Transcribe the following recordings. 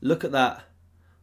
Look at that.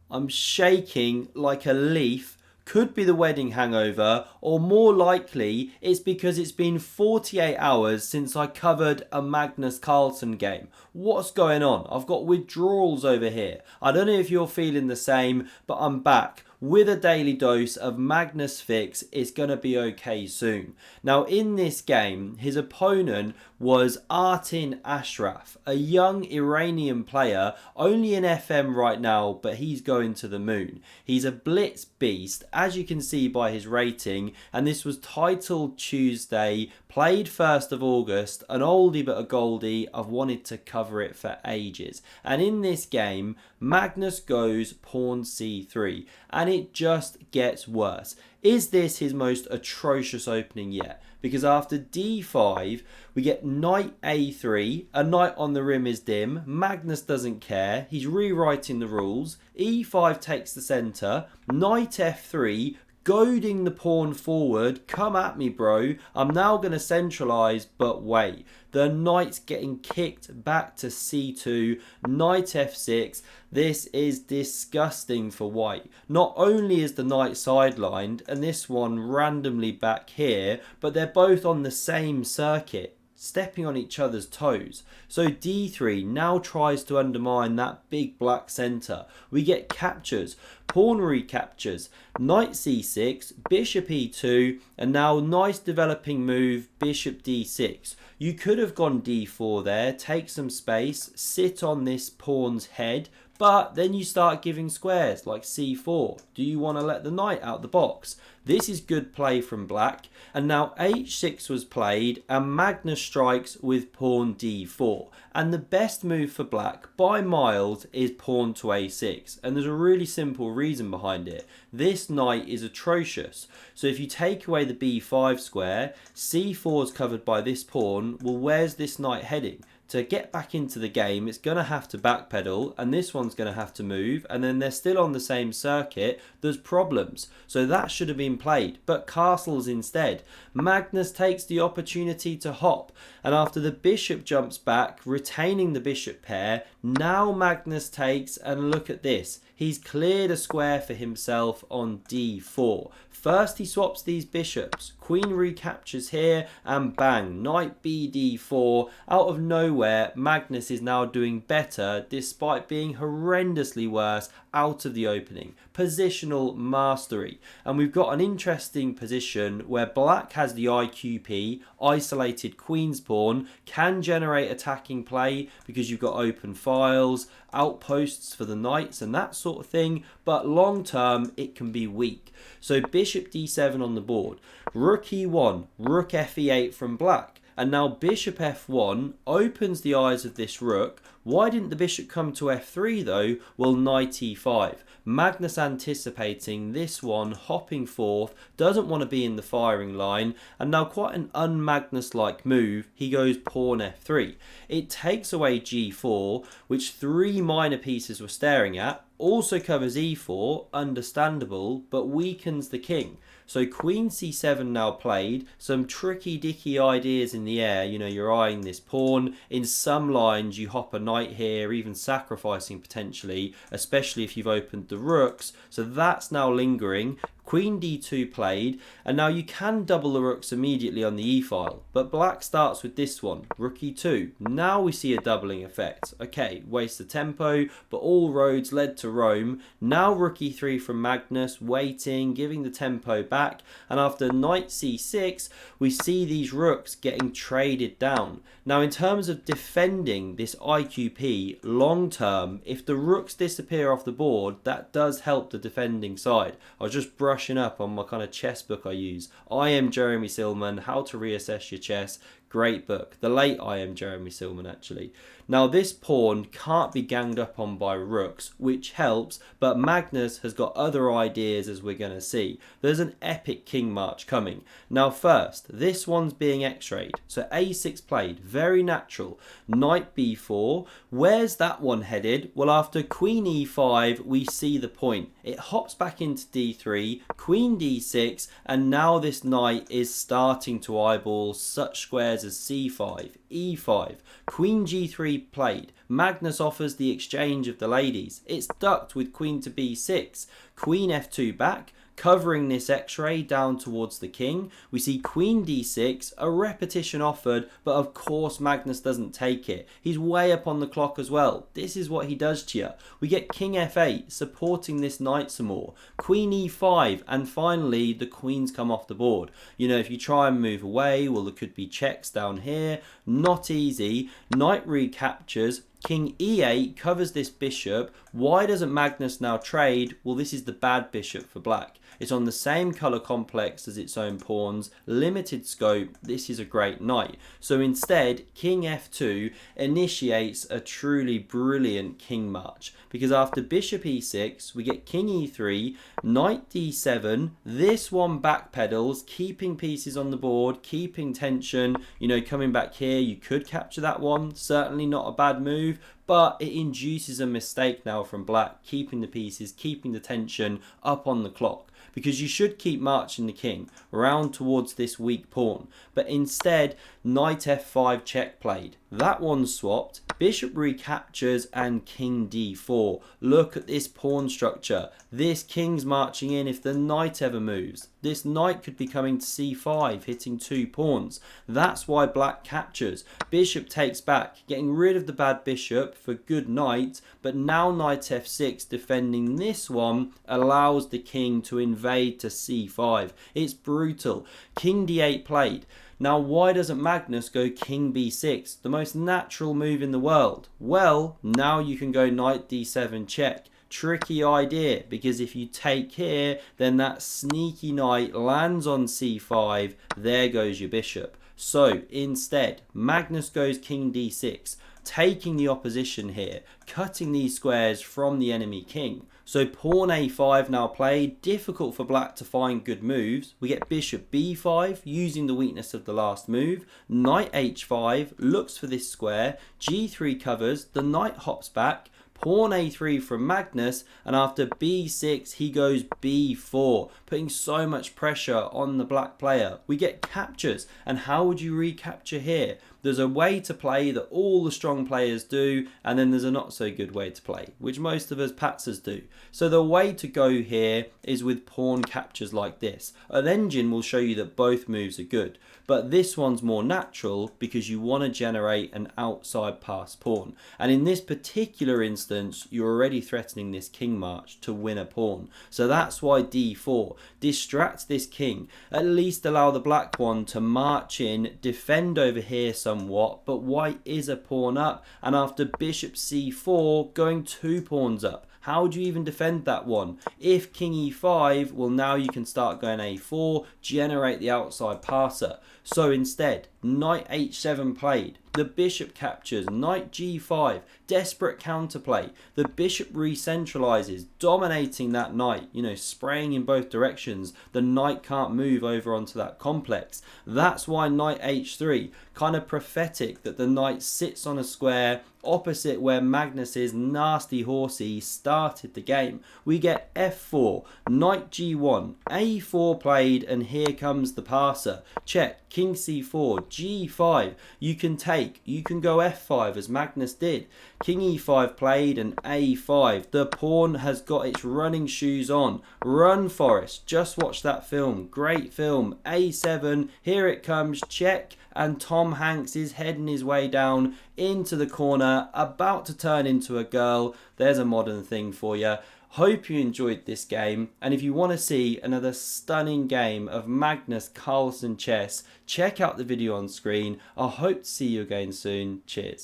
I'm shaking like a leaf. Could be the wedding hangover, or more likely, it's because it's been 48 hours since I covered a Magnus Carlsen game. What's going on? I've got withdrawals over here. I don't know if you're feeling the same, but I'm back with a daily dose of Magnus Fix. It's going to be okay soon. Now, in this game, his opponent was Artin Ashraf, a young Iranian player, only in FM right now, but he's going to the moon. He's a blitz beast, as you can see by his rating, and this was titled Tuesday, played 1st of August, an oldie but a goldie. I've wanted to cover it for ages. And in this game, Magnus goes pawn c3, and it just gets worse. Is this his most atrocious opening yet? Because after d5, we get knight a3, a knight on the rim is dim, Magnus doesn't care, he's rewriting the rules, e5 takes the centre, knight f3, goading the pawn forward. Come at me, bro. I'm now going to centralise, but wait. The knight's getting kicked back to c2, knight f6. This is disgusting for white. Not only is the knight sidelined, and this one randomly back here, but they're both on the same circuit, stepping on each other's toes. So d3 now tries to undermine that big black centre. We get captures, pawn recaptures, knight c6, bishop e2, and now nice developing move, bishop d6. You could have gone d4 there, take some space, sit on this pawn's head, but then you start giving squares like c4. Do you want to let the knight out the box? This is good play from black. And now h6 was played and Magnus strikes with pawn d4. And the best move for black by miles is pawn to a6. And there's a really simple reason behind it. This knight is atrocious. So if you take away the b5 square, c4 is covered by this pawn. Well, where's this knight heading? To get back into the game, it's going to have to backpedal, and this one's going to have to move, and then they're still on the same circuit. There's problems. So that should have been played, but castles instead. Magnus takes the opportunity to hop, and after the bishop jumps back, retaining the bishop pair, now Magnus takes, and look at this. He's cleared a square for himself on d4. First he swaps these bishops, queen recaptures here, and bang, knight bd4. Out of nowhere, Magnus is now doing better despite being horrendously worse out of the opening. Positional mastery. And we've got an interesting position where black has the IQP, isolated queen's pawn, can generate attacking play because you've got open files, outposts for the knights and that sort of thing, but long term it can be weak. So bishop d7 on the board, rook e1, rook fe8 from black, and now bishop f1 opens the eyes of this rook. Why didn't the bishop come to f3 though? Well, knight e5. Magnus anticipating this one, hopping forth, doesn't want to be in the firing line, and now quite an un-Magnus-like move, he goes pawn f3. It takes away g4, which three minor pieces were staring at, also covers e4, understandable, but weakens the king. So queen c7 now played, some tricky dicky ideas in the air, you know, you're eyeing this pawn, in some lines you hop a knight here, even sacrificing potentially, especially if you've opened the rooks, so that's now lingering. Queen d2 played, and now you can double the rooks immediately on the e-file, but black starts with this one, rook e2. Now we see a doubling effect. Okay, waste of tempo, but all roads led to Rome. Now rook e3 from Magnus, waiting, giving the tempo back, and after knight c6, we see these rooks getting traded down. Now in terms of defending this IQP long term, if the rooks disappear off the board, that does help the defending side. I was just brushing up on my kind of chess book I use. I Am Jeremy Silman, How to Reassess Your Chess. Great book. The late I Am Jeremy Silman, actually. Now this pawn can't be ganged up on by rooks, which helps, but Magnus has got other ideas, as we're going to see. There's an epic king march coming. Now first, this one's being x-rayed. So a6 played, very natural. Knight b4. Where's that one headed? Well, after queen e5, we see the point. It hops back into d3, queen d6, and now this knight is starting to eyeball such squares squares as c5, e5, queen g3 played. Magnus offers the exchange of the ladies. It's ducked with queen to b6, queen f2 back, covering this x-ray down towards the king. We see queen d6, a repetition offered, but of course Magnus doesn't take it. He's way up on the clock as well. This is what he does to you. We get king f8, supporting this knight some more. Queen e5, and finally the queens come off the board. You know, if you try and move away, well, there could be checks down here. Not easy. Knight recaptures. King e8 covers this bishop. Why doesn't Magnus now trade? Well, this is the bad bishop for black. It's on the same colour complex as its own pawns. Limited scope. This is a great knight. So instead, king f2 initiates a truly brilliant king march. Because after bishop e6, we get king e3, knight d7. This one backpedals, keeping pieces on the board, keeping tension. You know, coming back here, you could capture that one. Certainly not a bad move. But it induces a mistake now from black, keeping the pieces, keeping the tension up on the clock. Because you should keep marching the king round towards this weak pawn. But instead, knight f5 check played. That one's swapped, bishop recaptures, and king d4. Look at this pawn structure. This king's marching in if the knight ever moves. This knight could be coming to c5, hitting 2 pawns. That's why black captures. Bishop takes back, getting rid of the bad bishop for good knight, but now knight f6 defending this one allows the king to invade to c5. It's brutal. King d8 played. Now, why doesn't Magnus go king b6, the most natural move in the world? Well, now you can go knight d7 check. Tricky idea, because if you take here, then that sneaky knight lands on c5. There goes your bishop. So instead, Magnus goes king d6, taking the opposition here, cutting these squares from the enemy king. So pawn a5 now played. Difficult for black to find good moves. We get bishop b5, using the weakness of the last move. Knight h5 looks for this square. g3 covers. The knight hops back. Pawn a3 from Magnus, and after b6 he goes b4, putting so much pressure on the black player. We get captures, and how would you recapture here? There's a way to play that all the strong players do, and then there's a not so good way to play, which most of us patsers do. So the way to go here is with pawn captures like this. An engine will show you that both moves are good, but this one's more natural because you want to generate an outside pass pawn. And in this particular instance, you're already threatening this king march to win a pawn. So that's why d4. Distract this king. At least allow the black one to march in, defend over here somewhat, but white is a pawn up, and after bishop c4, going 2 pawns up. How do you even defend that one? If king e5, well, now you can start going a4, generate the outside passer. So instead, knight h7 played. The bishop captures, knight g5, desperate counterplay. The bishop re-centralizes, dominating that knight, you know, spraying in both directions. The knight can't move over onto that complex. That's why knight h3, kind of prophetic that the knight sits on a square opposite where Magnus's nasty horsey started the game. We get f4, knight g1, a4 played, and here comes the passer. Check, king c4, g5, you can take, you can go f5 as Magnus did. King e5 played and a5. The pawn has got its running shoes on. Run, Forrest, just watch that film, great film. a7, here it comes, check, and Tom Hanks is heading his way down into the corner, about to turn into a girl. There's a modern thing for you. Hope you enjoyed this game, and if you want to see another stunning game of Magnus Carlsen chess, check out the video on screen. I hope to see you again soon. Cheers.